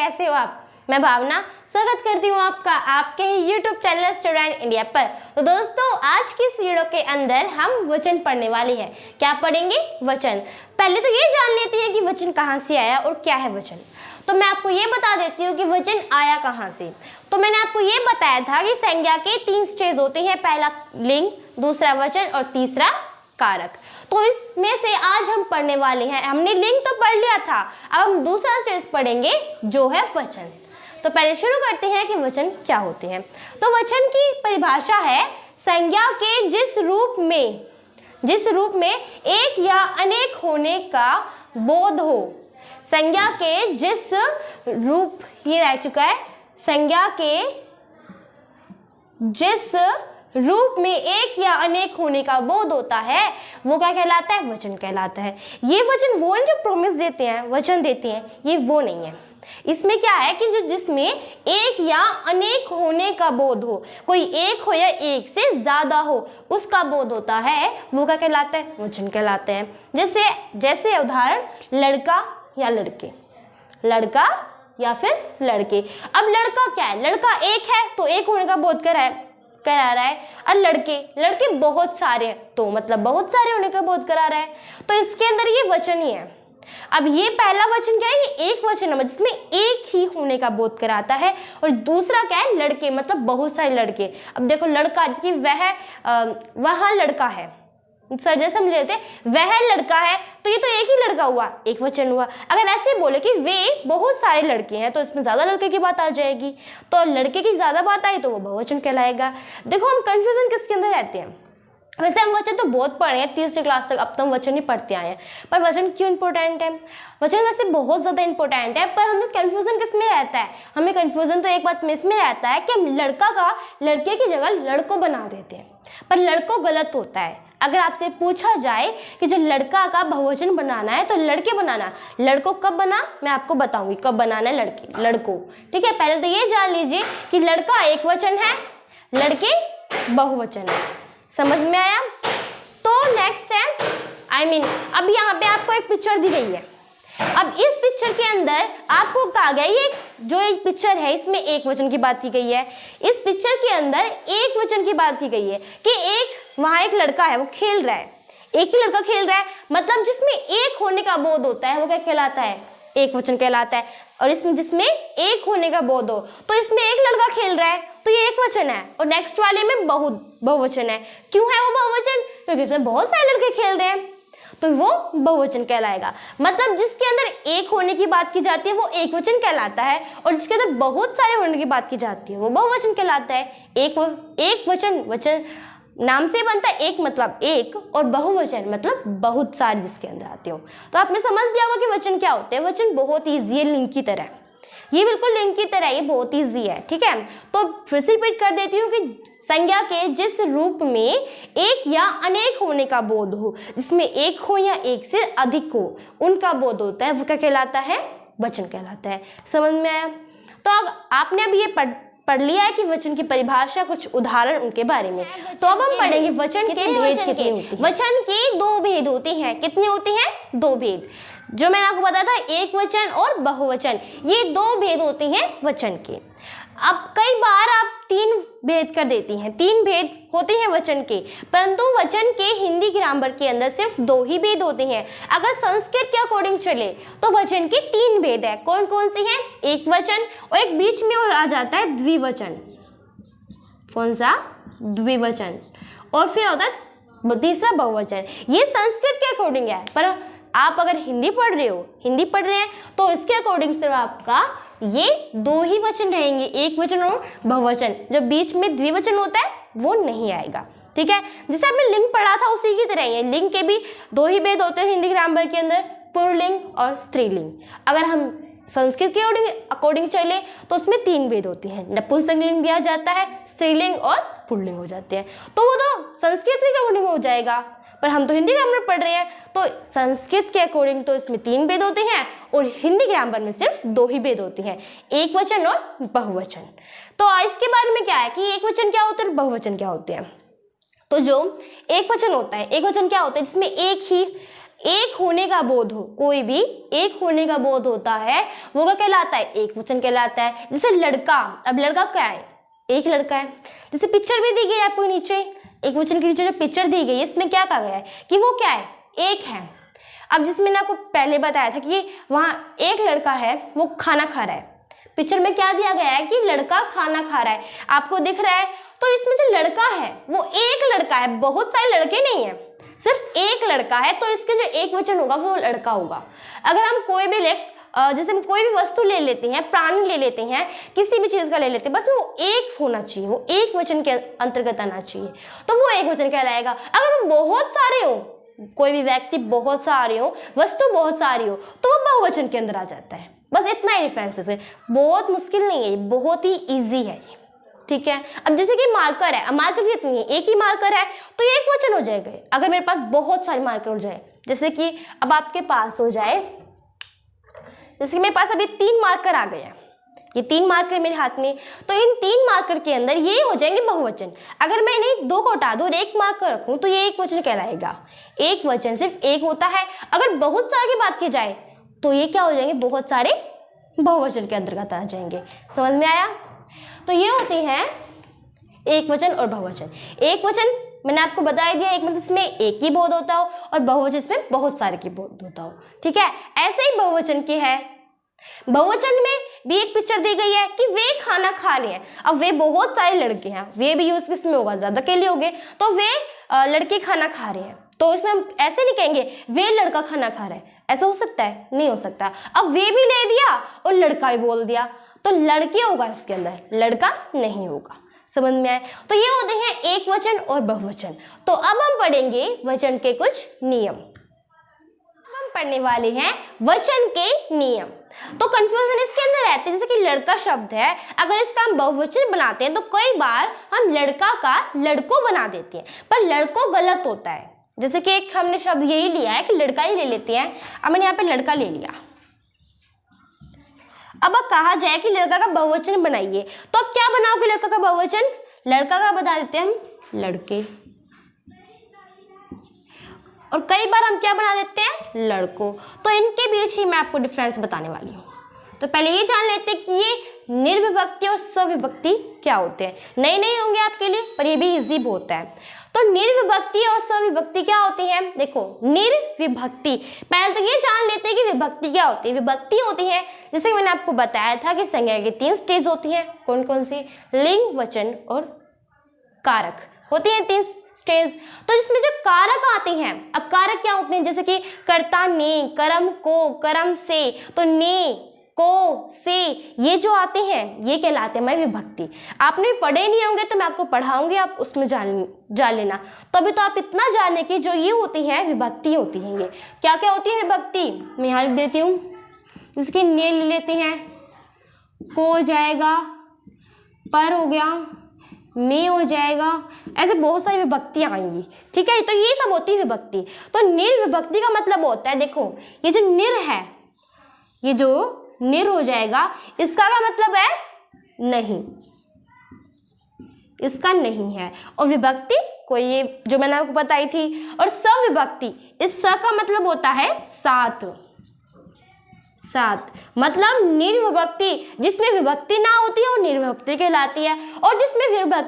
कैसे हो आप? मैं भावना स्वागत करती हूँ आपका आपके ही YouTube चैनल स्टूडेंट इंडिया पर। तो दोस्तों, आज की इस वीडियो के अंदर हम वचन पढ़ने वाले हैं। क्या पढ़ेंगे? वचन। पहले तो ये जान लेते हैं कि वचन कहाँ से आया और क्या है वचन। तो मैं आपको ये बता देती हूँ कि वचन आया कहाँ से। तो मैंने आपको ये बताया था कि संज्ञा के 3 स्टेज होते हैं, पहला लिंग, दूसरा वचन और तीसरा कारक। तो इसमें से आज हम पढ़ने वाले हैं, हमने लिंग तो पढ़ लिया था, अब हम दूसरा स्टेज पढ़ेंगे जो है वचन। तो पहले शुरू करते हैं कि वचन क्या होते हैं। तो वचन की परिभाषा है संज्ञा के जिस रूप में एक या अनेक होने का बोध हो। संज्ञा के जिस रूप, ये रह चुका है, संज्ञा के जिस रूप में एक या अनेक होने का बोध होता है वो क्या कहलाता है? वचन कहलाता है। ये वचन वो जो प्रॉमिस देते हैं, वचन देते हैं, ये वो नहीं है। इसमें क्या है कि जिसमें एक या अनेक होने का बोध हो, कोई एक हो या एक से ज्यादा हो, उसका बोध होता है, वो क्या कहलाता है? वचन कहलाते हैं। जैसे उदाहरण, लड़का या लड़के, लड़का या फिर लड़के। अब लड़का क्या है? लड़का एक है तो एक होने का बोध करा रहा है, और लड़के बहुत सारे हैं तो मतलब बहुत सारे होने का बोध करा रहा है। तो इसके अंदर ये वचन ही है। अब ये पहला वचन क्या है? ये एक वचन है जिसमें एक ही होने का बोध कराता है, और दूसरा क्या है? लड़के, मतलब बहुत सारे लड़के। अब देखो, लड़का जिसकी वह लड़का है, सर जैसे समझ लेते वह लड़का है, तो ये तो एक ही लड़का हुआ, एक वचन हुआ। अगर ऐसे बोले कि वे बहुत सारे लड़के हैं तो इसमें ज्यादा लड़के की बात आ जाएगी, तो लड़के की ज्यादा बात आई तो वो बहुवचन कहलाएगा। देखो, हम कंफ्यूजन किसके अंदर रहते हैं? वैसे हम वचन तो बहुत पढ़े हैं, तीसरी क्लास तक अब तो हम वचन ही पढ़ते आए हैं, पर वचन क्यों इंपॉर्टेंट है? वचन वैसे बहुत ज्यादा इंपॉर्टेंट है, पर हमें कंफ्यूजन किस में रहता है? हमें कंफ्यूजन तो एक बात में इसमें रहता है कि हम लड़के की जगह लड़को बना देते हैं, पर लड़को गलत होता है। अगर आपसे पूछा जाए कि जो लड़का का बहुवचन बनाना है तो लड़के बनाना, लड़को कब बना, मैं आपको बताऊंगी कब बनाना है लड़को। ठीक है, पहले तो ये जान लीजिए कि लड़का एक वचन है, लड़के बहुवचन है। समझ में आया? तो नेक्स्ट है, अब यहाँ पे आपको एक पिक्चर दी गई है। अब इस पिक्चर के अंदर आपको कहा गया, ये जो एक पिक्चर है इसमें एक वचन की बात की गई है। इस पिक्चर के अंदर एक वचन की बात की गई है कि वहां एक लड़का है, वो खेल रहा है, एक ही लड़का खेल रहा है, मतलब जिसमें एक होने का बोध होता है वो क्या कहलाता है? एक वचन कहलाता है। और इसमें जिसमें एक होने का बोध हो, तो इसमें एक लड़का खेल रहा है तो ये एक वचन है, और नेक्स्ट वाले में बहुवचन है। क्यों है वो बहुवचन? क्योंकि इसमें बहुत सारे लड़के खेल रहे हैं, तो वो बहुवचन कहलाएगा। मतलब जिसके अंदर एक होने की बात की जाती है वो एक वचन कहलाता है, और जिसके अंदर बहुत सारे होने की बात की जाती है वो बहुवचन कहलाता है। एक वचन नाम से बनता है, एक मतलब एक, और बहुवचन मतलब बहुत सारे जिसके अंदर आते हो। तो आपने समझ लिया होगा कि वचन क्या होते हैं। वचन बहुत ईजी है, लिंक की तरह, ये बिल्कुल लिंक की तरह, ये बहुत ईजी है। ठीक है, तो फिर से रिपीट कर देती हूँ कि संज्ञा के जिस रूप में एक या अनेक होने का बोध हो, जिसमें एक हो या एक से अधिक हो, उनका बोध होता है, वो क्या कहलाता है? वचन कहलाता है। समझ में आया? तो आपने अभी ये पढ़ लिया है कि वचन की परिभाषा, कुछ उदाहरण उनके बारे में। तो अब हम पढ़ेंगे वचन के भेद कितने होते हैं। वचन के 2 भेद होते हैं। कितने होते हैं? 2 भेद। जो मैंने आपको बताया था, एक वचन और बहुवचन, ये 2 भेद होते हैं वचन के। अब कई बार आप 3 भेद कर देती हैं, 3 भेद होते हैं वचन के, परंतु वचन के हिंदी ग्रामर के अंदर सिर्फ 2 ही भेद होते हैं। अगर संस्कृत के अकॉर्डिंग चले तो वचन के 3 भेद है। कौन कौन से हैं? एक वचन, और एक बीच में और आ जाता है द्विवचन। कौन सा? द्विवचन। और फिर होता है तीसरा बहुवचन। ये संस्कृत के अकॉर्डिंग है, पर आप अगर हिंदी पढ़ रहे हैं तो इसके अकॉर्डिंग सिर्फ आपका ये 2 ही वचन रहेंगे, एक वचन और बहुवचन। जो बीच में द्विवचन होता है वो नहीं आएगा। ठीक है, जैसे आपने लिंग पढ़ा था उसी की तरह ही लिंग के भी 2 ही भेद होते हैं हिंदी ग्रामर के अंदर, पुल्लिंग और स्त्रीलिंग। अगर हम संस्कृत के अकॉर्डिंग चले तो उसमें 3 भेद होती हैं, नपुंसकलिंग भी आ जाता है, स्त्रीलिंग और पुल्लिंग हो जाते हैं। तो वो तो संस्कृत के अकॉर्डिंग हो जाएगा, पर हम तो हिंदी ग्रामर पढ़ रहे हैं, तो संस्कृत के अकॉर्डिंग तो इसमें 3 भेद होते हैं, और हिंदी ग्रामर में सिर्फ 2 ही भेद होते हैं, एक वचन और बहुवचन। तो इसके बारे में क्या है कि एक वचन क्या होता है और बहुवचन क्या होते हैं। तो जो एक वचन होता है, एक वचन क्या होता है? जिसमें एक ही एक होने का बोध हो, कोई भी एक होने का बोध होता है वो क्या कहलाता है, एक वचन कहलाता है। जैसे लड़का, अब लड़का क्या है, एक लड़का है। जैसे पिक्चर भी दी गई है आपको नीचे, एक वचन के नीचे जो पिक्चर दी गई है इसमें क्या कहा गया है कि वो क्या है, एक है। अब जिसमें मैंने आपको पहले बताया था कि वहाँ एक लड़का है वो खाना खा रहा है, पिक्चर में क्या दिया गया है कि लड़का खाना खा रहा है, आपको दिख रहा है। तो इसमें जो लड़का है वो एक लड़का है, बहुत सारे लड़के नहीं है, सिर्फ एक लड़का है, तो इसके जो एक वचन होगा वो लड़का होगा। अगर हम कोई भी जैसे हम कोई भी वस्तु ले लेते हैं, प्राणी ले लेते हैं, किसी भी चीज का ले लेते हैं, बस वो एक होना चाहिए, वो एक वचन के अंतर्गत आना चाहिए, तो वो एक वचन कहलाएगा। अगर वो बहुत सारे हो, कोई भी व्यक्ति बहुत सारे हो, वस्तु बहुत सारी हो, तो वो बहुवचन के अंदर आ जाता है। बस इतना ही डिफरेंस है, बहुत मुश्किल नहीं है, बहुत ही ईजी है, ठीक है। अब जैसे कि मार्कर है, अब मार्कर भी इतनी है, एक ही मार्कर है तो ये एक वचन हो जाएगा। अगर मेरे पास बहुत सारे मार्कर हो जाए, जैसे कि अब आपके पास हो जाए, जैसे कि मेरे पास अभी 3 मार्कर आ गए हैं, ये 3 मार्कर मेरे हाथ में, तो इन 3 मार्कर के अंदर ये हो जाएंगे बहुवचन। अगर मैं इन्हें 2 को हटा दूं और 1 मार्कर रखूं तो ये एक वचन कहलाएगा। एक वचन सिर्फ एक होता है। अगर बहुत सारे की बात की जाए तो ये क्या हो जाएंगे, बहुत सारे बहुवचन के अंतर्गत आ जाएंगे। समझ में आया? तो ये होती हैं एक वचन और बहुवचन। एक वचन मैंने आपको बता दिया, एक मतलब इसमें एक ही बोध होता हो, और बहुवचन इसमें बहुत सारे की बोध होता हो, ठीक है। ऐसे ही बहुवचन की है, बहुवचन में भी एक पिक्चर दी गई है कि वे खाना खा रहे हैं। अब वे बहुत सारे लड़के हैं, वे भी यूज किस में होगा, ज्यादा के लिए होंगे, तो वे लड़के खाना खा रहे हैं, तो इसमें हम ऐसे नहीं कहेंगे वे लड़का खाना खा रहा है, ऐसा हो सकता है? नहीं हो सकता। अब वे भी ले दिया और लड़का भी बोल दिया, तो लड़के होगा इसके अंदर, लड़का नहीं होगा। समझ में आए? तो ये होते हैं एक वचन और बहुवचन। तो अब हम पढ़ेंगे वचन के कुछ नियम। हम पढ़ने वाले हैं वचन के नियम। तो कंफ्यूजन इसके अंदर रहती है, जैसे कि लड़का शब्द है, अगर इसका हम बहुवचन बनाते हैं तो कई बार हम लड़का का लड़को बना देते हैं, पर लड़को गलत होता है। जैसे कि एक हमने शब्द यही लिया है कि लड़का ही ले लेते हैं, अब मैंने यहाँ पे लड़का ले लिया। अब कहा जाए कि लड़का का बहुवचन बनाइए, तो अब क्या बनाओगे लड़का का बहुवचन? लड़का का बता देते हैं हम लड़के, और कई बार हम क्या बना देते हैं, लड़कों। तो इनके बीच ही मैं आपको डिफरेंस बताने वाली हूँ। तो पहले ये जान लेते हैं कि ये निर्विभक्ति और सविभक्ति क्या होते हैं। नए नए होंगे आपके लिए, पर ये भी इजी बहुत है। तो निर्विभक्ति और सविभक्ति क्या होती है? देखो, निर्विभक्ति, पहले तो ये जान लेते हैं कि विभक्ति क्या होती है। विभक्ति होती है, जैसे मैंने आपको बताया था कि संज्ञा की 3 स्टेज होती हैं। कौन कौन सी? लिंग, वचन और कारक होती हैं 3 स्टेज। तो जिसमें जो कारक आते हैं, अब कारक क्या होते हैं? जैसे कि कर्ता ने, कर्म को, कर्म से, तो ने, को, से, ये जो आते हैं ये कहलाते हैं हमारी विभक्ति। आपने पढ़े नहीं होंगे तो मैं आपको पढ़ाऊंगी, आप उसमें जान लेना। तभी तो आप इतना जाने की जो ये होती हैं विभक्ति होती हैं। ये क्या क्या होती है विभक्ति? मैं यहाँ लिख देती हूँ, जिसकी ने ले लेते हैं, को हो जाएगा, पर हो गया, में हो जाएगा, ऐसे बहुत सारी विभक्तियां आएंगी, ठीक है। तो ये सब होती है विभक्ति। तो निर्विभक्ति का मतलब होता है, देखो ये जो निर है, ये जो निर हो जाएगा, इसका क्या मतलब है? नहीं, इसका नहीं है। और विभक्ति कोई, ये जो मैंने आपको बताई थी। और सविभक्ति, इस स का मतलब होता है साथ, साथ मतलब निर्विभक्ति, जिसमें विभक्ति ना होती है वो निर्विभक्ति कहलाती है, और जिसमें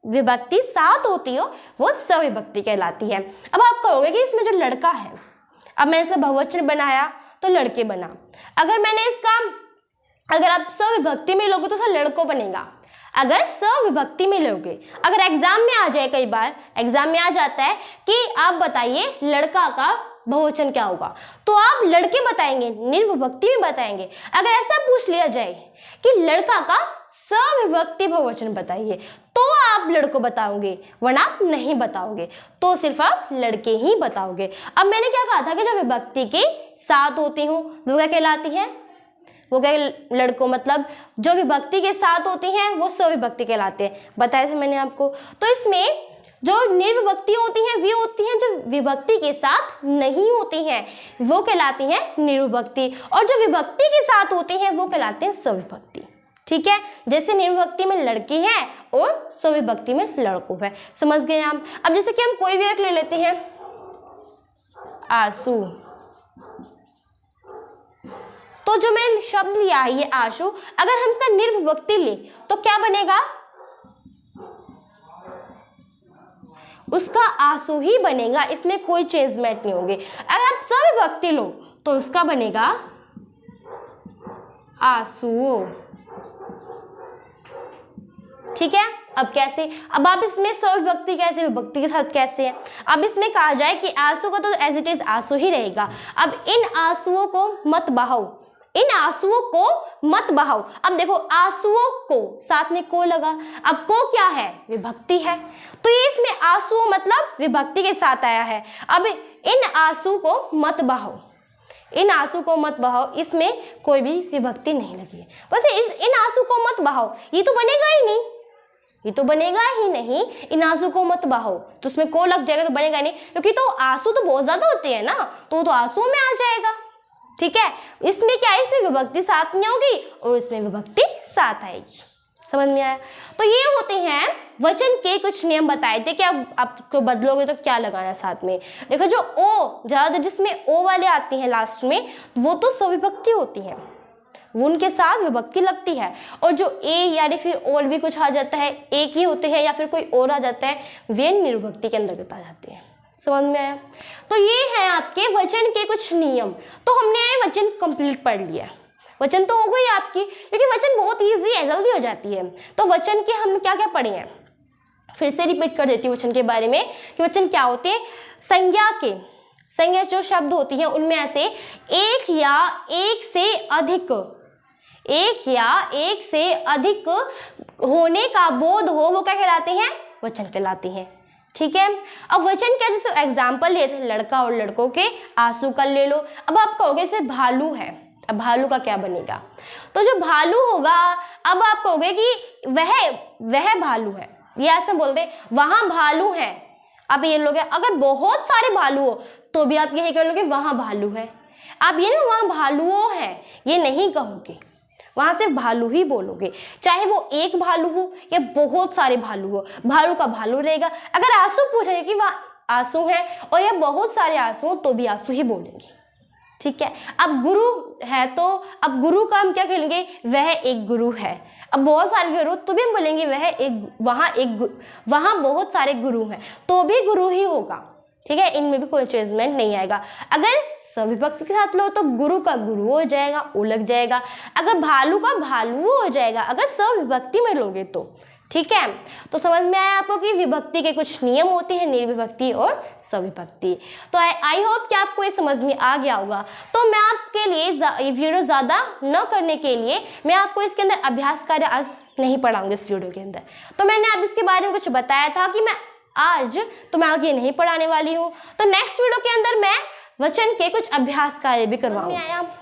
विभक्ति साथ होती हो वो सविभक्ति कहलाती है। अब आप कहोगे कि इसमें जो लड़का है, अब मैंने इसका बहुवचन बनाया तो लड़के बना। अगर मैंने इसका, अगर आप सविभक्ति में लोगे तो उसका लड़को बनेगा। अगर सविभक्ति में लोगे, अगर एग्जाम में आ जाए, कई बार एग्जाम में आ जाता है कि आप बताइए लड़का का बहुवचन क्या होगा, तो आप लड़के बताएंगे, निर्विभक्ति में बताएंगे। अगर ऐसा पूछ लिया जाए कि लड़का का सविभक्ति बहुवचन बताइए, तो आप लड़को बताओगे, वरना आप नहीं बताओगे, तो सिर्फ आप लड़के ही बताओगे। अब मैंने क्या कहा था कि जो विभक्ति के साथ होती हूँ वो क्या कहलाती है? वो क्या, लड़कों, मतलब जो विभक्ति के साथ होती हैं वो सविभक्ति कहलाते हैं, बताया था मैंने आपको। तो इसमें जो निर्विभक्ति होती हैं वे होती हैं जो विभक्ति के साथ नहीं होती हैं, वो कहलाती हैं निर्विभक्ति, और जो विभक्ति के साथ होती हैं वो कहलाते हैं सविभक्ति, ठीक है। जैसे निर्विभक्ति में लड़की है और सविभक्ति में लड़कों है। समझ गए आप? अब जैसे कि हम कोई भी एक ले लेते हैं, आंसू। तो जो मैंने शब्द लिया है ये आंसू, अगर हम इसका निर्विभक्ति ले तो क्या बनेगा? उसका आंसू ही बनेगा, इसमें कोई चेंजमेंट नहीं होगी। अगर आप सविभक्ति लो तो उसका बनेगा आंसुओं। ठीक है, अब कैसे? अब आप इसमें सविभक्ति कैसे, विभक्ति के साथ कैसे है? अब इसमें कहा जाए कि आंसू का तो एज इट इज आंसू ही रहेगा। अब इन आंसुओं को मत बहाओ, इन आंसुओं को मत बहाओ। अब देखो आंसुओं को साथ में को लगा, अब को क्या है? विभक्ति है, तो ये इसमें आंसू मतलब विभक्ति के साथ आया है। अब इन आंसू को मत बहाओ, इन आंसू को मत बहाओ, इसमें कोई भी विभक्ति नहीं लगी है। बस इन आंसू को मत बहाओ, ये तो बनेगा ही नहीं, ये तो बनेगा ही नहीं। इन आंसू को मत बहाओ तो उसमें को लग जाएगा तो बनेगा नहीं, क्योंकि तो आंसू तो बहुत ज्यादा होते हैं ना, तो आंसू में आ जाएगा। ठीक है, इसमें क्या है? इसमें विभक्ति साथ नहीं होगी और इसमें विभक्ति साथ आएगी। समझ में आया? तो ये होते हैं वचन के कुछ नियम बताए थे कि अब आपको बदलोगे तो क्या लगाना साथ में। देखो जो ओ, ज्यादातर जिसमें ओ वाले आती हैं लास्ट में, वो तो सविभक्ति होती है, वो उनके साथ विभक्ति लगती है। और जो ए यानी फिर और भी कुछ आ जाता है, एक ही होते हैं या फिर कोई और आ जाता है, वे निर्विभक्ति के अंतर्गत आ जाते हैं। समझ में आया? तो ये है आपके वचन के कुछ नियम। तो हमने वचन कंप्लीट पढ़ लिया, वचन तो हो गई आपकी, क्योंकि वचन बहुत ईजी है, जल्दी हो जाती है। तो वचन के हमने क्या क्या पढ़े हैं, फिर से रिपीट कर देती हूँ वचन के बारे में कि वचन क्या होते हैं। संज्ञा के, संज्ञा जो शब्द होती है उनमें ऐसे एक या एक से अधिक, एक या एक से अधिक होने का बोध हो, वो क्या कहलाते हैं? वचन कहलाते हैं। ठीक है, अब वचन क्या, जैसे एग्जाम्पल लिए थे लड़का और लड़कों के, आंसू का ले लो। अब आप कहोगे जैसे भालू है, अब भालू का क्या बनेगा? तो जो भालू होगा, अब आप कहोगे कि वह भालू है, ये ऐसे बोलते वहां भालू है। अब ये लोग अगर बहुत सारे भालू हो तो भी आप यही कहोगे वहां भालू है। आप ये ना वहां भालुओं है ये नहीं कहोगे, वहां सिर्फ भालू ही बोलोगे, चाहे वो एक भालू हो या बहुत सारे भालू हो, भालू का भालू रहेगा। अगर आंसू पूछेगा कि वह आंसू है और या बहुत सारे आंसू तो भी आंसू ही बोलेंगे। ठीक है, अब गुरु है तो अब गुरु का हम क्या कहेंगे? वह एक गुरु है। अब बहुत सारे गुरु तो भी हम बोलेंगे वहां बहुत सारे गुरु हैं, तो भी गुरु ही होगा। ठीक है, इनमें भी कोई चेंजमेंट नहीं आएगा। अगर सविभक्ति के साथ लो तो गुरु का गुरु हो जाएगा, ओ लग जाएगा। अगर भालू का भालू हो जाएगा अगर सविभक्ति में लोगे तो। ठीक है, तो समझ में आया आपको कि विभक्ति के कुछ नियम होते हैं, निर्विभक्ति और सविभक्ति। तो आई होप कि आपको ये समझ में आ गया होगा। तो मैं आपके लिए ये वीडियो ज़्यादा न करने के लिए मैं आपको इसके अंदर अभ्यास कार्य आज नहीं पढ़ाऊंगी इस वीडियो के अंदर। तो मैंने अब इसके बारे में कुछ बताया था कि मैं आज तो मैं आगे नहीं पढ़ाने वाली हूँ। तो नेक्स्ट वीडियो के अंदर मैं वचन के कुछ अभ्यास कार्य भी करवाऊंगी।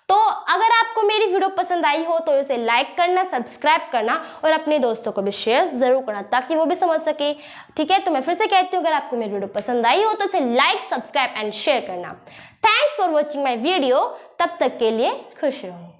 तो अगर आपको मेरी वीडियो पसंद आई हो तो इसे लाइक करना, सब्सक्राइब करना और अपने दोस्तों को भी शेयर जरूर करना ताकि वो भी समझ सके। ठीक है, तो मैं फिर से कहती हूँ अगर आपको मेरी वीडियो पसंद आई हो तो इसे लाइक, सब्सक्राइब एंड शेयर करना। Thanks for watching my video. तब तक के लिए खुश रहो।